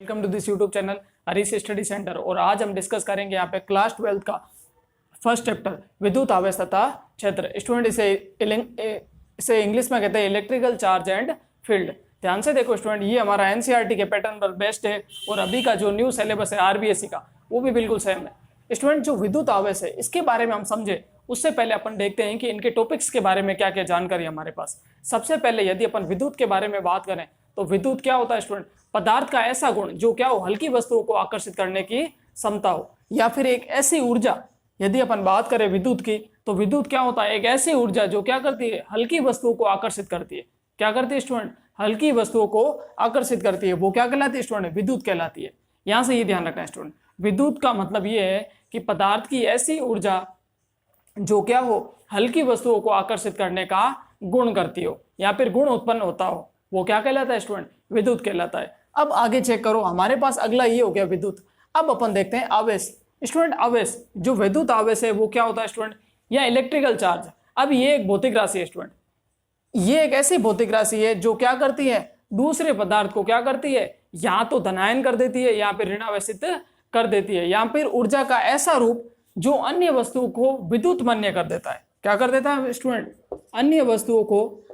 Welcome to this YouTube channel Harish study centre. और आज हम डिस्कस करेंगे यहाँ पे क्लास 12 का फर्स्ट चैप्टर विद्युत आवेश तथा क्षेत्र। स्टूडेंट इसे इंग्लिश में कहते हैं इलेक्ट्रिकल चार्ज एंड फील्ड। ध्यान से देखो स्टूडेंट, ये हमारा एनसीईआरटी के पैटर्न पर बेस्ड है और अभी का जो न्यू सिलेबस है आरबीएसई का वो भी बिल्कुल सेम है। स्टूडेंट जो विद्युत आवेश है इसके बारे में हम समझे उससे पहले अपन देखते हैं कि इनके टॉपिक्स के बारे में क्या क्या जानकारी हमारे पास। सबसे पहले यदि अपन विद्युत के बारे में बात करें तो विद्युत क्या होता है स्टूडेंट? पदार्थ का ऐसा गुण जो क्या हो, हल्की वस्तुओं को आकर्षित करने की क्षमता हो, या फिर एक ऐसी ऊर्जा। यदि अपन बात करें विद्युत की तो विद्युत क्या होता है? एक ऐसी ऊर्जा जो क्या करती है, हल्की वस्तुओं को आकर्षित करती है। क्या करती है स्टूडेंट? हल्की वस्तुओं को आकर्षित करती है। वो क्या कहलाती है स्टूडेंट? विद्युत कहलाती है। यहां से ये ध्यान रखना है स्टूडेंट, विद्युत का मतलब ये है कि पदार्थ की ऐसी ऊर्जा जो क्या हो, हल्की वस्तुओं को आकर्षित करने का गुण करती हो या फिर गुण उत्पन्न होता हो, वो क्या कहलाता है स्टूडेंट? विद्युत कहलाता है। अब आगे चेक करो, हमारे पास अगला ये हो गया विद्युत। अब अपन देखते हैं आवेश। स्टूडेंट आवेश, जो विद्युत आवेश है वो क्या होता है स्टूडेंट? या इलेक्ट्रिकल चार्ज। अब ये एक भौतिक राशि है स्टूडेंट, ये एक ऐसी भौतिक राशि है जो क्या करती है, दूसरे पदार्थ को क्या करती है, या तो धनायन कर देती है या फिर ऋणावेशित कर देती है, या फिर ऊर्जा का ऐसा रूप जो अन्य वस्तुओं को विद्युत मान्य कर देता है। क्या कर देता है स्टूडेंट? अन्य वस्तुओं को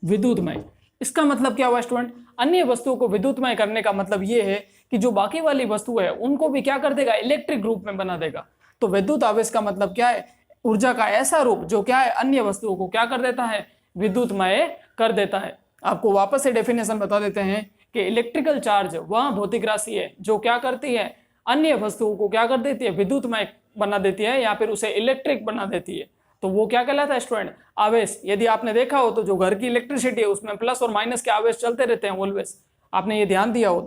विद्युतमय। इसका मतलब क्या हुआ स्टूडेंट? अन्य वस्तुओं को विद्युतमय करने का मतलब ये है कि जो बाकी वाली वस्तु है उनको भी क्या कर देगा, इलेक्ट्रिक रूप में बना देगा। तो विद्युत आवेश का मतलब क्या है? ऊर्जा का ऐसा रूप जो क्या है, अन्य वस्तुओं को क्या कर देता है, विद्युतमय कर देता है। आपको वापस से डेफिनेशन बता देते हैं कि इलेक्ट्रिकल चार्ज वह भौतिक राशि है जो क्या करती है, अन्य वस्तुओं को क्या कर देती है, विद्युतमय बना देती है या फिर उसे इलेक्ट्रिक बना देती है। तो वो क्या कहलाता है स्टूडेंट? आवेश। यदि आपने देखा हो तो जो घर की इलेक्ट्रिसिटी है उसमें प्लस और माइनस के आवेश चलते रहते हैं ऑलवेज, आपने ये ध्यान दिया हो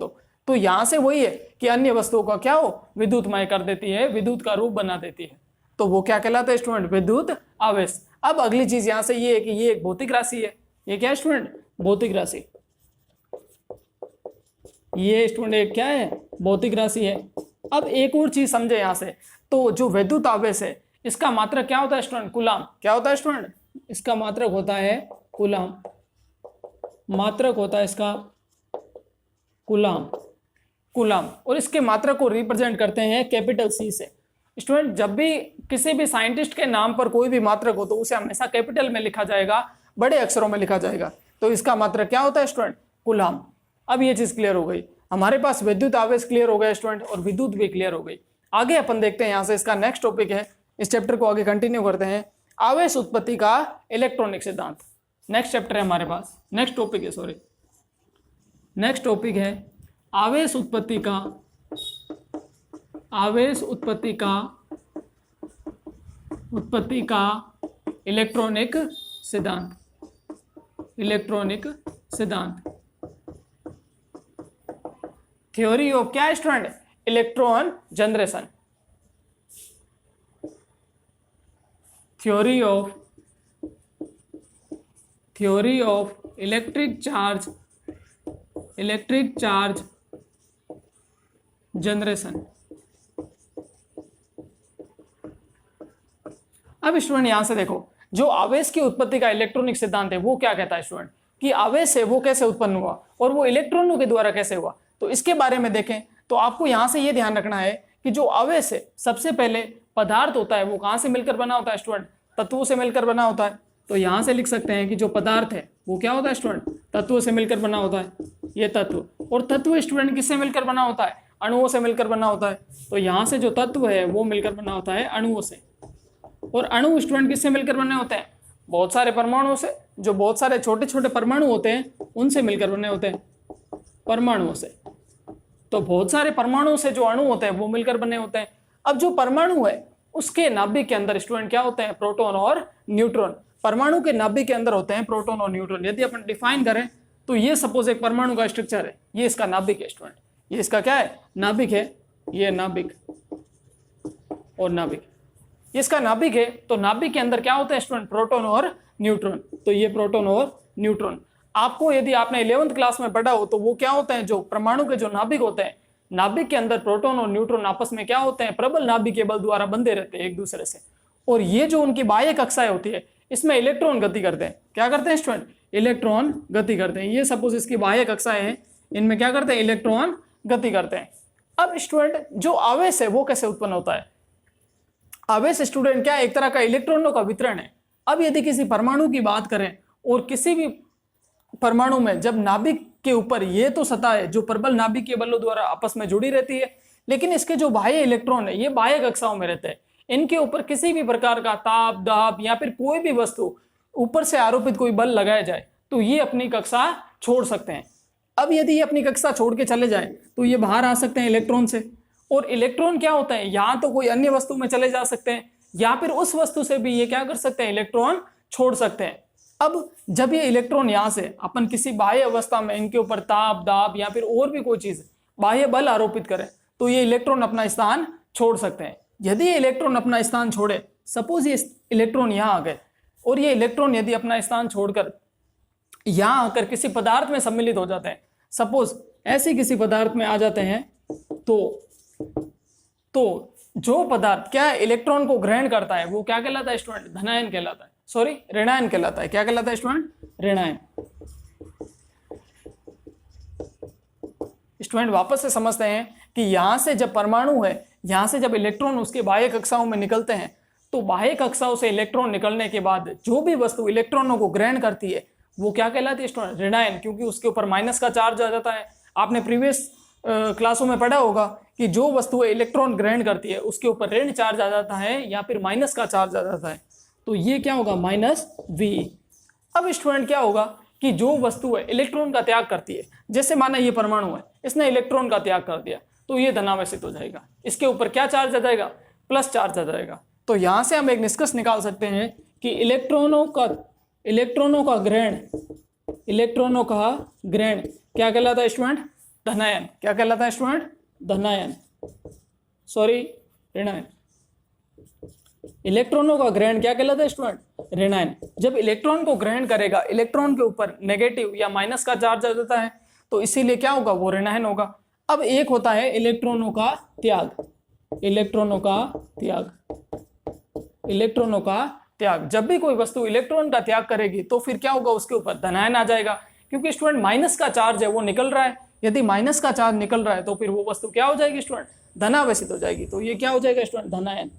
तो यहां से वही है कि अन्य वस्तुओं का क्या हो, विद्युतमय कर देती है, विद्युत का रूप बना देती है। तो वो क्या कहलाता है स्टूडेंट? विद्युत आवेश। अब अगली चीज यहां से ये है कि ये एक भौतिक राशि है। ये क्या है स्टूडेंट? भौतिक राशि। ये स्टूडेंट एक क्या है? भौतिक राशि है। अब एक और चीज समझे यहां से, तो जो विद्युत आवेश है इसका मात्रक क्या होता है स्टूडेंट? कूलाम। क्या होता है स्टूडेंट? इसका मात्रक होता है कूलाम। मात्रक होता है इसका कूलाम। और इसके मात्रक को रिप्रेजेंट करते हैं कैपिटल सी से। स्टूडेंट जब भी किसी भी साइंटिस्ट के नाम पर कोई भी मात्रक हो तो उसे हमेशा कैपिटल में लिखा जाएगा, बड़े अक्षरों में लिखा जाएगा। तो इसका मात्रक क्या होता है स्टूडेंट? कूलाम। अब ये चीज क्लियर हो गई, हमारे पास विद्युत आवेश क्लियर हो गया स्टूडेंट और विद्युत भी क्लियर हो गई। आगे अपन देखते हैं, यहां से इसका नेक्स्ट टॉपिक है, इस चैप्टर को आगे कंटिन्यू करते हैं, आवेश उत्पत्ति का इलेक्ट्रॉनिक सिद्धांत। नेक्स्ट चैप्टर है हमारे पास, नेक्स्ट टॉपिक है आवेश उत्पत्ति का इलेक्ट्रॉनिक सिद्धांत। थ्योरी ऑफ क्या है student? Electron generation. Theory of electric charge generation. अब स्टूडेंट यहां से देखो, जो आवेश की उत्पत्ति का इलेक्ट्रॉनिक सिद्धांत है वो क्या कहता है स्टूडेंट कि आवेश है वो कैसे उत्पन्न हुआ और वो इलेक्ट्रॉनों के द्वारा कैसे हुआ। तो इसके बारे में देखें तो आपको यहां से ये ध्यान रखना है कि जो आवेश है सबसे पहले पदार्थ होता है वो कहां से मिलकर बना होता है स्टूडेंट? तत्वों से मिलकर बना होता है। तो यहां से लिख सकते हैं कि जो पदार्थ है वो क्या होता है स्टूडेंट? तत्वों से मिलकर बना होता है। ये तत्व, और तत्व स्टूडेंट किससे मिलकर बना होता है? अणुओं से मिलकर बना होता है। तो यहां से जो तत्व है वो मिलकर बना होता है अणुओं से। और अणु स्टूडेंट किससे मिलकर बने होते हैं? बहुत सारे परमाणुओं से, जो बहुत सारे छोटे छोटे परमाणु होते हैं उनसे मिलकर बने होते हैं, परमाणुओं से। तो बहुत सारे परमाणुओं से जो अणु होते हैं वो मिलकर बने होते हैं। अब जो परमाणु है उसके नाभिक के अंदर स्टूडेंट क्या होते हैं? प्रोटॉन और न्यूट्रॉन। परमाणु के नाभिक के अंदर होते हैं प्रोटॉन और न्यूट्रॉन। यदि अपन डिफाइन करें तो ये सपोज एक परमाणु का स्ट्रक्चर है, ये इसका नाभिक है स्टूडेंट, ये इसका क्या है? नाभिक है। ये नाभिक और नाभिक, ये इसका नाभिक है। तो नाभिक के अंदर क्या होते हैं स्टूडेंट? प्रोटॉन और न्यूट्रॉन। तो ये प्रोटॉन और न्यूट्रॉन, आपको यदि आपने 11th क्लास में पढ़ा हो तो वो क्या होते हैं? जो परमाणु के जो नाभिक होते हैं नाभिक के अंदर प्रोटॉन और न्यूट्रॉन आपस में क्या होते हैं, प्रबल नाभिकीय बल द्वारा बंधे रहते हैं एक दूसरे से, और ये जो उनकी बाह्य कक्षाएं होती है इसमें इलेक्ट्रॉन गति करते हैं। क्या करते हैं स्टूडेंट? इलेक्ट्रॉन गति करते हैं। ये सपोज इसकी बाह्य कक्षाएं हैं, इनमें क्या करते हैं? इलेक्ट्रॉन गति करते हैं। अब स्टूडेंट जो आवेश है वो कैसे उत्पन्न होता है? आवेश स्टूडेंट क्या है? एक तरह का इलेक्ट्रॉनों का वितरण है। अब यदि किसी परमाणु की बात करें और किसी भी परमाणु में जब नाभिक के ऊपर ये तो सतह है जो प्रबल नाभिकीय बलों द्वारा आपस में जुड़ी रहती है, लेकिन इसके जो बाह्य इलेक्ट्रॉन है ये बाह्य कक्षाओं में रहते हैं। इनके ऊपर किसी भी प्रकार का ताप, दाब या फिर कोई भी वस्तु ऊपर से आरोपित कोई बल लगाया जाए तो ये अपनी कक्षा छोड़ सकते हैं। अब यदि ये अपनी कक्षा छोड़ के चले जाए तो ये बाहर आ सकते हैं इलेक्ट्रॉन से। और इलेक्ट्रॉन क्या होता है? या तो कोई अन्य वस्तु में चले जा सकते हैं या फिर उस वस्तु से भी ये क्या कर सकते हैं? इलेक्ट्रॉन छोड़ सकते हैं। अब जब ये इलेक्ट्रॉन यहां से अपन किसी बाह्य अवस्था में इनके ऊपर ताप, दाब या फिर और भी कोई चीज बाह्य बल आरोपित करें तो ये इलेक्ट्रॉन अपना स्थान छोड़ सकते हैं। यदि ये इलेक्ट्रॉन अपना स्थान छोड़े, सपोज ये इलेक्ट्रॉन यहां आ गए और ये इलेक्ट्रॉन यदि अपना स्थान छोड़कर यहां आकर किसी पदार्थ में सम्मिलित हो जाते हैं, सपोज ऐसे किसी पदार्थ में आ जाते हैं, तो जो पदार्थ क्या है? इलेक्ट्रॉन को ग्रहण करता है वो क्या कहलाता है स्टूडेंट? धनायन कहलाता है। सॉरी, ऋणायन कहलाता है। क्या कहलाता है स्टूडेंट? ऋणायन। स्टूडेंट वापस से समझते हैं कि यहां से जब परमाणु है, यहां से जब इलेक्ट्रॉन उसके बाह्य कक्षाओं में निकलते हैं तो बाह्य कक्षाओं से इलेक्ट्रॉन निकलने के बाद जो भी वस्तु इलेक्ट्रॉनों को ग्रहण करती है वो क्या कहलाती है स्टूडेंट? ऋणायन, क्योंकि उसके ऊपर माइनस का चार्ज आ जाता है। आपने प्रीवियस क्लासों में पढ़ा होगा कि जो वस्तु इलेक्ट्रॉन ग्रहण करती है उसके ऊपर ऋण चार्ज आ जाता है या फिर माइनस का चार्ज आ जाता है, तो ये क्या होगा? Minus we. अब स्टूडेंट क्या होगा कि जो वस्तु है इलेक्ट्रॉन का त्याग करती है, जैसे माना ये परमाणु है, इसने इलेक्ट्रॉन का त्याग कर दिया तो ये धनावेशित हो जाएगा। इसके ऊपर क्या चार्ज आ जाएगा? प्लस चार्ज आ जाएगा। तो यहां से हम एक निष्कर्ष निकाल सकते हैं कि इलेक्ट्रॉनों का ग्रहण क्या कहलाता है स्टूडेंट? धनायन। क्या कहलाता है स्टूडेंट? धनायन। सॉरी, ऋणायन। इलेक्ट्रॉनों का ग्रहण क्या कहलाता है स्टूडेंट? ऋणायन। जब इलेक्ट्रॉन को ग्रहण करेगा, इलेक्ट्रॉन के ऊपर नेगेटिव या माइनस का चार्ज आ जाता है तो इसीलिए क्या होगा? वो ऋणायन होगा। अब एक होता है इलेक्ट्रॉनों का त्याग। जब भी कोई वस्तु इलेक्ट्रॉन का त्याग करेगी तो फिर क्या होगा? उसके ऊपर धनायन आ जाएगा, क्योंकि स्टूडेंट माइनस का चार्ज है वो निकल रहा है। यदि माइनस का चार्ज निकल रहा है तो फिर वो वस्तु क्या हो जाएगी स्टूडेंट? धनावेशित हो जाएगी। तो ये क्या हो जाएगा स्टूडेंट? धनायन।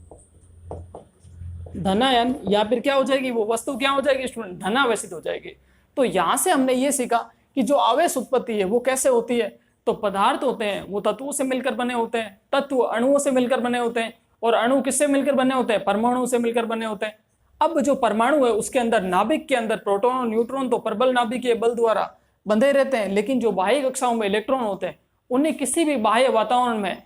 या फिर क्या हो जाएगी? वो वस्तु क्या हो जाएगी स्टूडेंट? धनावेशित हो जाएगी। तो यहां से हमने ये सीखा कि जो आवेश उत्पत्ति है वो कैसे होती है। तो पदार्थ होते हैं वो तत्वों से मिलकर बने होते हैं, तत्व अणुओं से मिलकर बने होते हैं, और अणु किससे मिलकर बने होते हैं? परमाणु से मिलकर बने होते हैं। अब जो परमाणु है उसके अंदर, नाभिक के अंदर प्रोटॉन और न्यूट्रॉन तो प्रबल नाभिकीय बल द्वारा बंधे रहते हैं, लेकिन जो बाह्य कक्षाओं में इलेक्ट्रॉन होते हैं उन्हें किसी भी बाह्य वातावरण में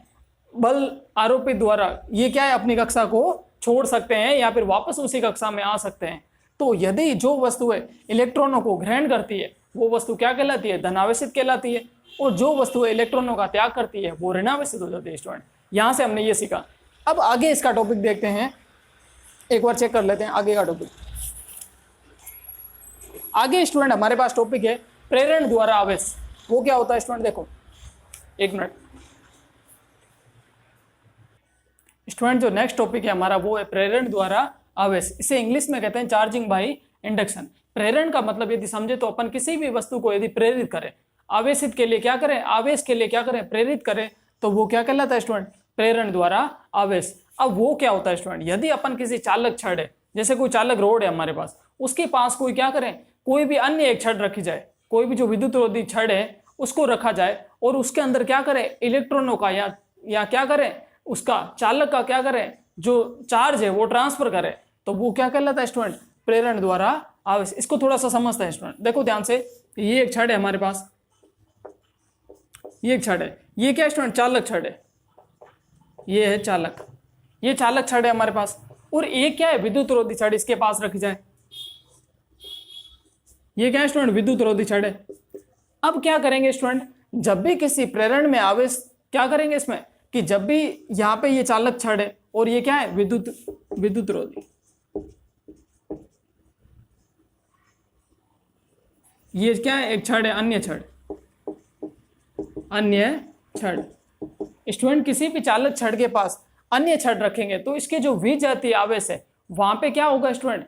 बल आरोपित द्वारा ये क्या है? अपनी कक्षा को छोड़ सकते हैं या फिर वापस उसी कक्षा में आ सकते हैं। तो यदि जो वस्तु है इलेक्ट्रॉनों को ग्रहण करती है वो वस्तु क्या कहलाती है? धनावेशित कहलाती है, और जो वस्तु इलेक्ट्रॉनों का त्याग करती है वो ऋणावेशित हो जाती है स्टूडेंट। यहां से हमने ये सीखा। अब आगे इसका टॉपिक देखते हैं, एक बार चेक कर लेते हैं आगे का टॉपिक। आगे स्टूडेंट हमारे पास टॉपिक है प्रेरण द्वारा आवेश। वो क्या होता है स्टूडेंट? देखो एक मिनट स्टूडेंट, जो नेक्स्ट टॉपिक है हमारा वो है प्रेरण द्वारा आवेश। इसे इंग्लिश में कहते हैं चार्जिंग बाय इंडक्शन। प्रेरण का मतलब यदि समझे तो अपन किसी भी वस्तु को यदि प्रेरित करें, आवेशित के लिए क्या करें? आवेश के लिए क्या करें? प्रेरित करें, तो वो क्या कहलाता है स्टूडेंट? प्रेरण द्वारा आवेश। अब वो क्या होता है स्टूडेंट? यदि अपन किसी चालक छड़ है, जैसे कोई चालक रोड है हमारे पास, उसके पास कोई क्या करें? कोई भी अन्य एक छड़ रखी जाए, कोई भी जो विद्युत रोधी छड़ है उसको रखा जाए और उसके अंदर क्या करें? इलेक्ट्रॉनों का या क्या करें? उसका चालक का क्या करें? जो चार्ज है वो ट्रांसफर करे, तो वो क्या कहलाता है स्टूडेंट? प्रेरण द्वारा आवेश। इसको थोड़ा सा समझते हैं स्टूडेंट। देखो ध्यान से, ये एक छड़ है हमारे पास, ये एक छड़ है, ये क्या स्टूडेंट? चालक छड़ है, ये है चालक, ये चालक छड़ है हमारे पास, और एक क्या है? विद्युत रोधी छड़ इसके पास रखी जाए, ये क्या है स्टूडेंट? विद्युत रोधी छड़ है। अब क्या करेंगे स्टूडेंट? जब भी किसी प्रेरण में आवेश क्या करेंगे इसमें कि जब भी यहां पे ये चालक छड़ है और ये क्या है? विद्युत रोधी, ये क्या है? एक छड़ है, अन्य छड़। स्टूडेंट किसी भी चालक छड़ के पास अन्य छड़ रखेंगे तो इसके जो विजातीय आवेश है वहां पे क्या होगा स्टूडेंट,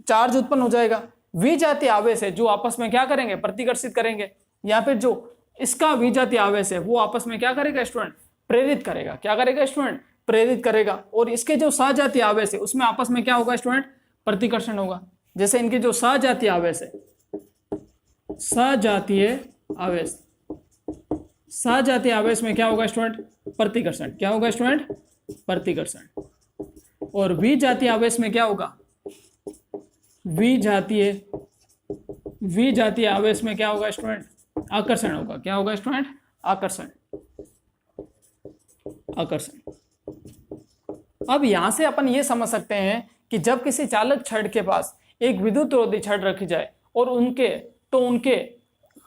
चार्ज उत्पन्न हो जाएगा। विजातीय आवेश है जो आपस में क्या करेंगे, प्रतिकर्षित करेंगे, या फिर जो इसका विजातीय आवेश है वो आपस में क्या करेगा स्टूडेंट, प्रेरित करेगा। क्या करेगा स्टूडेंट, प्रेरित करेगा। और इसके जो सजातीय आवेश है उसमें आपस में क्या होगा स्टूडेंट, प्रतिकर्षण होगा। जैसे इनके जो सजातीय आवेश है, सजातीय आवेश, सजातीय आवेश में क्या होगा स्टूडेंट, प्रतिकर्षण। क्या होगा स्टूडेंट, प्रतिकर्षण। और विजातीय आवेश में क्या होगा, विजातीय आवेश में क्या होगा स्टूडेंट, आकर्षण होगा। क्या होगा स्टूडेंट, आकर्षण, आकर्षण। अब यहां से अपन ये समझ सकते हैं कि जब किसी चालक छड़ के पास एक विद्युत रोधी छड़ रखी जाए और उनके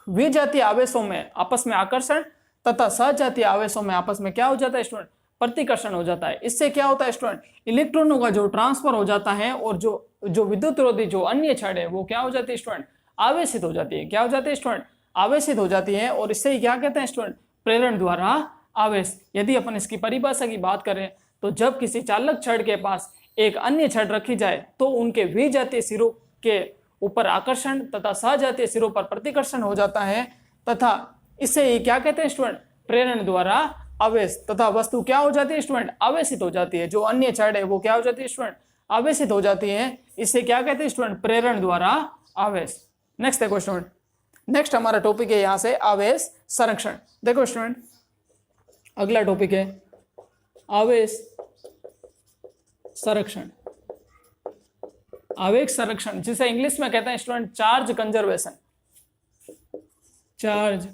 विजातीय आवेशों में आपस में आकर्षण तथा सजातीय आवेशों में आपस में क्या हो जाता है स्टूडेंट, प्रतिकर्षण हो जाता है। इससे क्या होता है स्टूडेंट, इलेक्ट्रॉनों का जो ट्रांसफर हो जाता है और जो विद्युत रोधी जो अन्य छड़ है वो क्या हो जाती है स्टूडेंट, आवेशित हो जाती है। क्या हो जाती है स्टूडेंट, आवेशित हो जाती है। और इससे ही क्या कहते हैं स्टूडेंट, प्रेरण द्वारा आवेश। यदि अपन इसकी परिभाषा की बात करें तो जब किसी चालक छड़ के पास एक अन्य छड़ रखी जाए तो उनके विजातीय सिरों के ऊपर आकर्षण तथा सजातीय सिरों पर प्रतिकर्षण हो जाता है, तथा इससे ही क्या कहते हैं स्टूडेंट, प्रेरण द्वारा आवेश। तथा वस्तु क्या हो जाती है स्टूडेंट, आवेशित हो जाती है। जो अन्य छड़ है वो क्या हो जाती है स्टूडेंट, आवेशित हो जाती है। इससे क्या कहते हैं स्टूडेंट, प्रेरण द्वारा आवेश। नेक्स्ट देखो स्टूडेंट, नेक्स्ट हमारा टॉपिक है यहाँ से आवेश संरक्षण। देखो स्टूडेंट, अगला टॉपिक है आवेश संरक्षण। आवेश संरक्षण जिसे इंग्लिश में कहते हैं student charge conservation, charge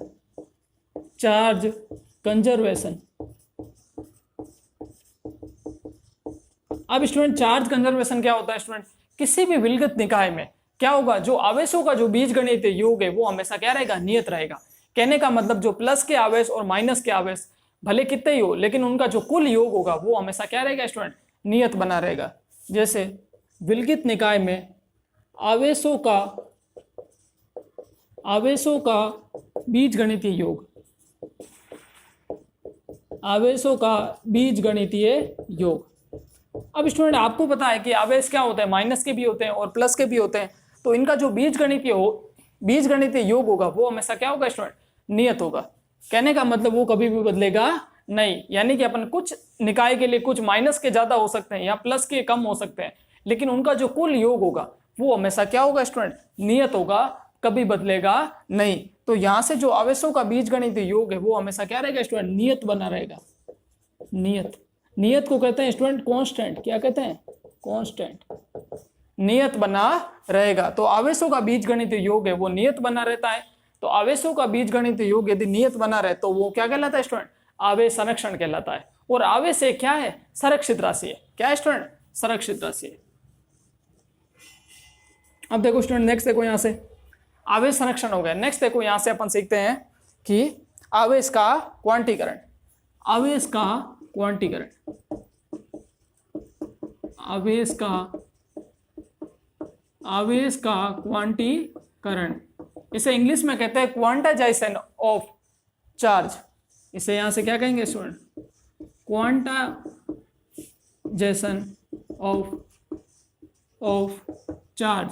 conservation. अब स्टूडेंट चार्ज कंजर्वेशन क्या होता है स्टूडेंट, किसी भी विलगित निकाय में क्या होगा, जो आवेशों का जो बीजगणितीय योग है वो हमेशा क्या रहेगा, नियत रहेगा। कहने का मतलब जो प्लस के आवेश और माइनस के आवेश भले कितने ही हो लेकिन उनका जो कुल योग होगा वो हमेशा क्या रहेगा स्टूडेंट, नियत बना रहेगा। जैसे विलगित निकाय में आवेशों का बीजगणितीय योग, आवेशों का बीजगणितीय योग। अब स्टूडेंट आपको पता है कि आवेश क्या होते हैं, माइनस के भी होते हैं और प्लस के भी होते हैं। तो इनका जो बीजगणितीय योग होगा वो हमेशा क्या होगा स्टूडेंट, नियत होगा। कहने का मतलब वो कभी भी बदलेगा नहीं। यानी कि अपन कुछ निकाय के लिए कुछ माइनस के ज्यादा हो सकते हैं या प्लस के कम हो सकते हैं, लेकिन उनका जो कुल योग होगा वो हमेशा क्या होगा स्टूडेंट, नियत होगा, कभी बदलेगा नहीं। तो यहां से जो आवेशों का बीजगणितीय योग है वो हमेशा क्या रहेगा स्टूडेंट, नियत बना रहेगा। नियत को कहते हैं स्टूडेंट कांस्टेंट। क्या कहते हैं, कांस्टेंट, नियत बना रहेगा। तो आवेशों का बीजगणितीय योग है वो नियत बना रहता है। तो आवेशों का बीजगणितीय योग यदि नियत बना रहे तो वो क्या कहलाता है स्टूडेंट, आवेश संरक्षण कहलाता है। और आवेश एक क्या है, संरक्षित राशि है। क्या है स्टूडेंट, संरक्षित राशि है। अब देखो स्टूडेंट, नेक्स्ट देखो यहां से आवेश संरक्षण हो गया। नेक्स्ट देखो यहां से अपन सीखते हैं कि आवेश का क्वांटीकरण, आवेश का क्वांटीकरण, आवेश का क्वांटीकरण। इसे इंग्लिश में कहते हैं क्वांटाइजेशन ऑफ चार्ज। इसे यहां से क्या कहेंगे student, quantization of charge.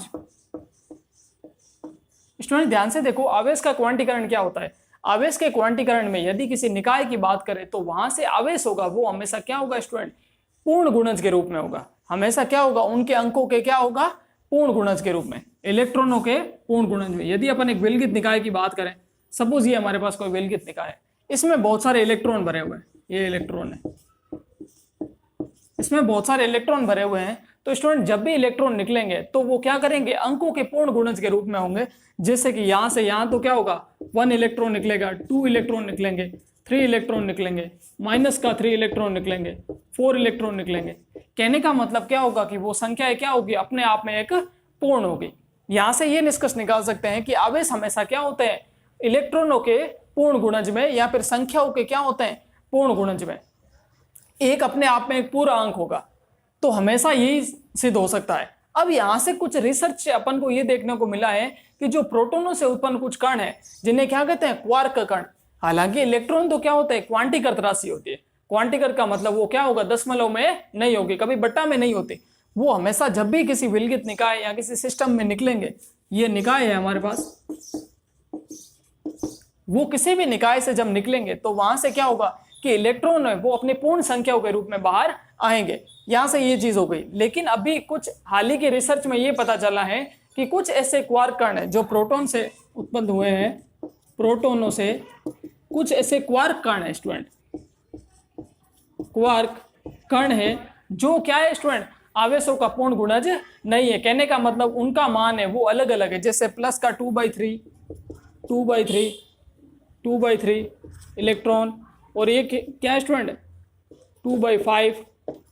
Student ध्यान से देखो, आवेश का क्वांटीकरण क्या होता है। आवेश के क्वांटीकरण में यदि किसी निकाय की बात करें तो वहां से आवेश होगा वो हमेशा क्या होगा स्टूडेंट, पूर्ण गुणज के रूप में होगा। हमेशा क्या होगा, उनके अंकों के क्या होगा, पूर्ण गुणज के रूप में, इलेक्ट्रॉनों के पूर्ण गुणज में। यदि अपन एक विलगित निकाय की बात करें, सपोज ये हमारे पास कोई विलगित निकाय है, इसमें बहुत सारे इलेक्ट्रॉन भरे हुए हैं, ये इलेक्ट्रॉन है, इसमें बहुत सारे इलेक्ट्रॉन भरे हुए हैं। तो स्टूडेंट जब भी इलेक्ट्रॉन निकलेंगे तो वो क्या करेंगे, अंकों के पूर्ण गुणज के रूप में होंगे। जैसे कि यहां से यहां तो क्या होगा, 1 इलेक्ट्रॉन निकलेगा, 2 इलेक्ट्रॉन निकलेंगे, 3 इलेक्ट्रॉन निकलेंगे, माइनस का 3 इलेक्ट्रॉन निकलेंगे, 4 इलेक्ट्रॉन निकलेंगे। कहने का मतलब क्या होगा कि वो संख्याएं क्या होगी, अपने आप में एक पूर्ण होगी। यहां से ये निष्कर्ष निकाल सकते हैं कि आवेश हमेशा क्या होते हैं, इलेक्ट्रॉनों के पूर्ण गुणज में या फिर संख्याओं के क्या होते हैं, पूर्ण गुणज में। एक अपने आप में एक पूरा अंक होगा, तो हमेशा यही सिद्ध हो सकता है। अब यहां से कुछ रिसर्च से अपन को यह देखने को मिला है कि जो प्रोटोनों से उत्पन्न कुछ कण है जिन्हें क्या कहते हैं, क्वार्क कण। हालांकि इलेक्ट्रॉन तो क्या होता है, क्वांटीकृत राशि होती है। क्वांटीकृत का मतलब वो क्या होगा, दशमलव में नहीं होगी, कभी बट्टा में नहीं होती। वो हमेशा जब भी किसी विलगित निकाय या किसी सिस्टम में निकलेंगे, ये निकाय है हमारे पास, वो किसी भी निकाय से जब निकलेंगे तो वहां से क्या होगा कि इलेक्ट्रॉन है वो अपनी पूर्ण संख्याओं के रूप में बाहर आएंगे। यहां से ये चीज हो गई। लेकिन अभी कुछ हाल ही के रिसर्च में ये पता चला है कि कुछ ऐसे क्वार्क कण है जो प्रोटॉन से उत्पन्न हुए हैं, प्रोटोनों से कुछ ऐसे क्वार्क कण है स्टूडेंट, क्वार्क कण है जो क्या है स्टूडेंट, आवेशों का पूर्ण गुणज नहीं है। कहने का मतलब उनका मान है वो अलग अलग है। जैसे प्लस का 2/3 इलेक्ट्रॉन, और ये क्या है स्टूडेंट 2/5,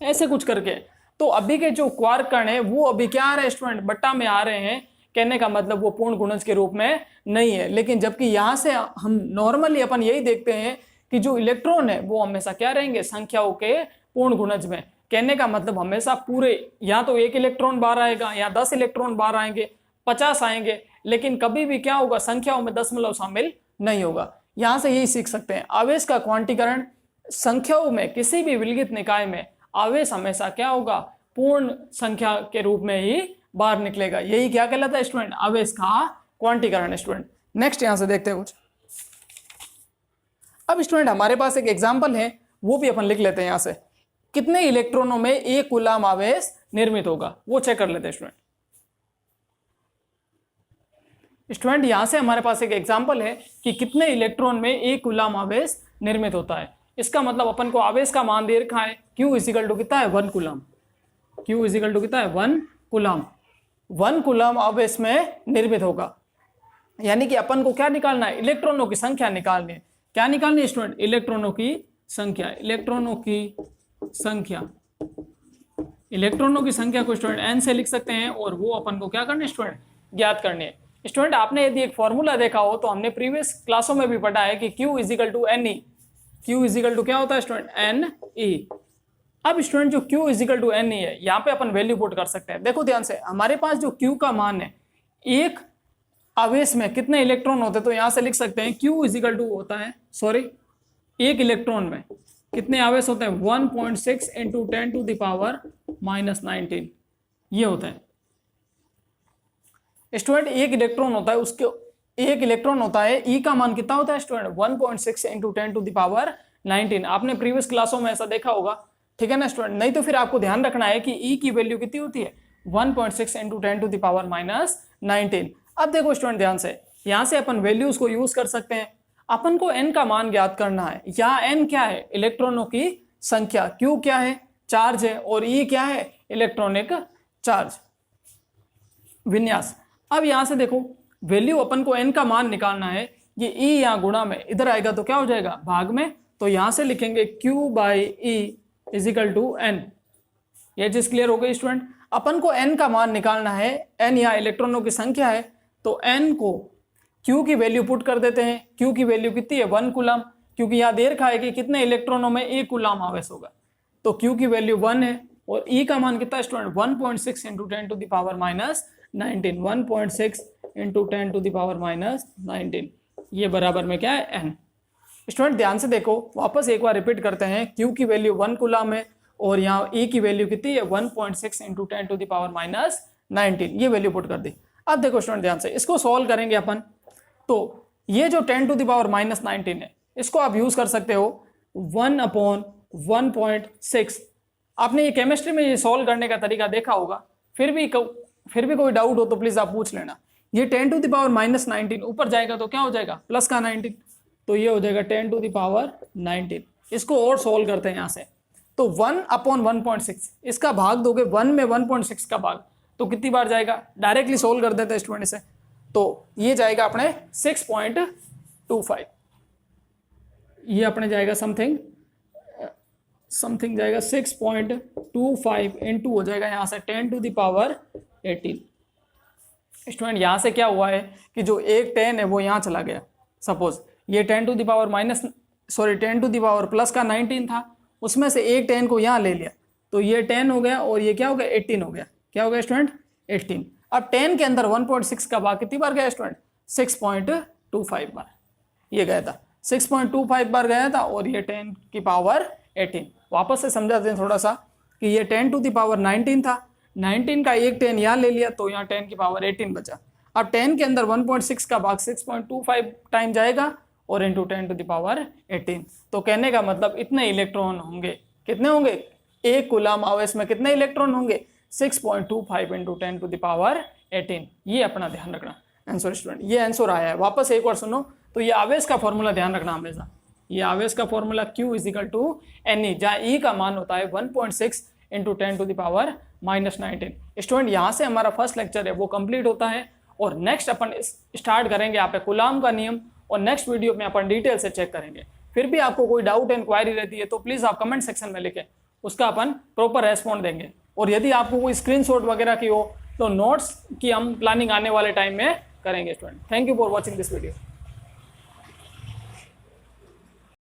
ऐसे कुछ करके। तो अभी के जो क्वार्क कण है वो अभी क्या आ रहे हैं स्टूडेंट, बट्टा में आ रहे हैं। कहने का मतलब वो पूर्ण गुणज के रूप में नहीं है। लेकिन जबकि यहाँ से हम नॉर्मली अपन यही देखते हैं कि जो इलेक्ट्रॉन है वो हमेशा क्या रहेंगे, संख्याओं के पूर्ण गुणज में। कहने का मतलब हमेशा पूरे, या तो 1 इलेक्ट्रॉन बाहर आएगा या 10 इलेक्ट्रॉन बाहर आएंगे, 50 आएंगे, लेकिन कभी भी क्या होगा, संख्याओं में दशमलव शामिल नहीं होगा। यहां से यही सीख सकते हैं, आवेश का क्वांटीकरण संख्याओं में किसी भी विलगित निकाय में आवेश हमेशा क्या होगा, पूर्ण संख्या के रूप में ही बाहर निकलेगा। यही क्या कहलाता है स्टूडेंट, आवेश का क्वांटीकरण। स्टूडेंट नेक्स्ट यहां से देखते हैं कुछ। अब स्टूडेंट हमारे पास एक एग्जांपल है, वो भी अपन लिख लेते हैं। यहां से कितने इलेक्ट्रॉनों में 1 कूलाम आवेश निर्मित होगा वो चेक कर लेते हैं स्टूडेंट। स्टूडेंट यहां से हमारे पास एक एग्जांपल है कि कितने इलेक्ट्रॉन में 1 कूलाम आवेश निर्मित होता है। इसका मतलब अपन को आवेश का मान दे रखा है, Q इजिकल टू कितना है 1 कूलाम, Q इजिकल टू कितना है 1 कूलाम। 1 कूलाम आवेश में निर्मित होगा, यानी कि अपन को क्या निकालना है, इलेक्ट्रॉनों की संख्या निकालनी है। क्या निकालनी है स्टूडेंट, इलेक्ट्रॉनों की संख्या। इलेक्ट्रॉनों की संख्या, इलेक्ट्रॉनों की संख्या को स्टूडेंट n से लिख सकते हैं, और वो अपन को क्या करना है स्टूडेंट, ज्ञात करनी है। स्टूडेंट आपने यदि एक फॉर्मूला देखा हो तो हमने प्रीवियस क्लासों में भी पढ़ा है कि Q is equal to NE, Q is equal to क्या होता है स्टूडेंट, NE। अब स्टूडेंट जो Q इजिकल टू NE है, यहाँ पे अपन वैल्यू पुट कर सकते हैं। देखो ध्यान से, हमारे पास जो Q का मान है, एक आवेश में कितने इलेक्ट्रॉन होते हैं, तो यहां से लिख सकते हैं Q इजिकल टू होता है, सॉरी, एक इलेक्ट्रॉन में कितने आवेश होते हैं, 1.6 इंटू 10 टू द पावर -19, ये होता है स्टूडेंट। एक इलेक्ट्रॉन होता है, उसके एक इलेक्ट्रॉन होता है, ई का मान कितना होता है student, 1.6 into 10 to the power 19। आपने प्रीवियस क्लासों में ऐसा देखा होगा, ठीक है ना स्टूडेंट। नहीं तो फिर आपको ध्यान रखना है कि ई की वैल्यू कितनी होती है, 1.6 इंटू 10 टू द पावर -19। अब देखो स्टूडेंट ध्यान से, यहां से अपन वैल्यूज को यूज कर सकते हैं। अपन को n का मान ज्ञात करना है। यहाँ n क्या है, इलेक्ट्रॉनों की संख्या, q क्या है, चार्ज है, और e क्या है, इलेक्ट्रॉनिक चार्ज विन्यास। अब यहां से देखो वैल्यू अपन को n का मान निकालना है, ये e यहाँ गुणा में इधर आएगा तो क्या हो जाएगा, भाग में। तो यहां से लिखेंगे q by e is equal to n। ये चीज क्लियर हो गई स्टूडेंट। अपन को n का मान निकालना है, n यहाँ इलेक्ट्रॉनों की संख्या है, तो n को Q की वैल्यू पुट कर देते हैं। Q की वैल्यू कितनी है, 1 कूलाम, क्योंकि यहाँ दे रखा है कि कितने इलेक्ट्रॉनों में 1 कूलाम आवेश होगा, तो Q की वैल्यू 1 है। और E का मान कितना है student, 1.6 into 10 to the power -19, 1.6 into 10 to the power -19, ये बराबर में क्या है, n। स्टूडेंट ध्यान से देखो, वापस एक बार रिपीट करते हैं। Q की वैल्यू 1 कूलाम है, और यहाँ E की वैल्यू कितनी है, 1.6 इंटू 10 टू द पावर -19, ये वैल्यू पुट कर दी। अब देखो स्टूडेंट ध्यान से, इसको सॉल्व करेंगे अपन, तो ये जो 10 टू द पावर -19 है, इसको आप यूज कर सकते हो 1/1.6। आपने ये केमिस्ट्री में ये सॉल्व करने का तरीका देखा होगा, फिर भी कोई डाउट हो तो प्लीज आप पूछ लेना। ये 10 टू द पावर -19 ऊपर जाएगा तो क्या हो जाएगा, प्लस का 19, तो ये हो जाएगा 10 टू द पावर 19। इसको और सॉल्व करते हैं यहाँ से, तो 1/1.6 इसका भाग दोगे 1 में 1.6 का भाग, तो कितनी बार जाएगा, डायरेक्टली सोल्व कर देते हैं स्टूडेंट से। तो ये जाएगा अपने 6.25, ये अपने जाएगा समथिंग जाएगा 6.25 इंटू हो जाएगा यहाँ से 10 टू द पावर 18। स्टूडेंट यहाँ से क्या हुआ है कि जो एक 10 है वो यहाँ चला गया। सपोज ये 10 to the power 10 to the power plus का 19 था, उसमें से एक 10 को यहाँ ले लिया, तो ये 10 हो गया, और ये क्या हो गया, 18 हो गया। क्या हो गया स्टूडेंट, 18। अब 10 के अंदर 1.6 का भाग कितनी बार गया स्टूडेंट, 6.25 बार ये गया था, 6.25 बार गया था, और ये 10 की पावर 18। वापस से समझाते हैं थोड़ा सा कि ये 10 टू द पावर 19 था, 19 का एक 10 यहाँ ले लिया तो यहाँ 10 की पावर 18 बचा। अब 10 के अंदर 1.6 का भाग 6.25 टाइम जाएगा और इंटू 10 टू द पावर 18। तो कहने का मतलब इतने इलेक्ट्रॉन होंगे, कितने होंगे, एक कूलम आवेश में कितने इलेक्ट्रॉन होंगे, 6.25 इंटू 10 टू द पावर 18। ये अपना ध्यान रखना आंसर स्टूडेंट, ये आंसर आया है। वापस एक बार सुनो, तो ये आवेश का फॉर्मूला ध्यान रखना हमेशा, ये आवेश का formula Q is equal to NE, जहाँ E का मान होता है 1.6 into 10 to the power -19। Student यहाँ से हमारा फर्स्ट लेक्चर है वो कंप्लीट होता है और नेक्स्ट अपन स्टार्ट करेंगे यहाँ पे कूलम का नियम, और नेक्स्ट वीडियो में अपन डिटेल से चेक करेंगे। फिर भी आपको कोई डाउट इंक्वायरी रहती है तो प्लीज़ आप कमेंट सेक्शन में लिखें, उसका अपन प्रॉपर रेस्पॉन्ड देंगे। और यदि आपको कोई स्क्रीनशॉट वगैरह की हो तो नोट्स की हम प्लानिंग आने वाले टाइम में करेंगे student. Thank you for watching this video.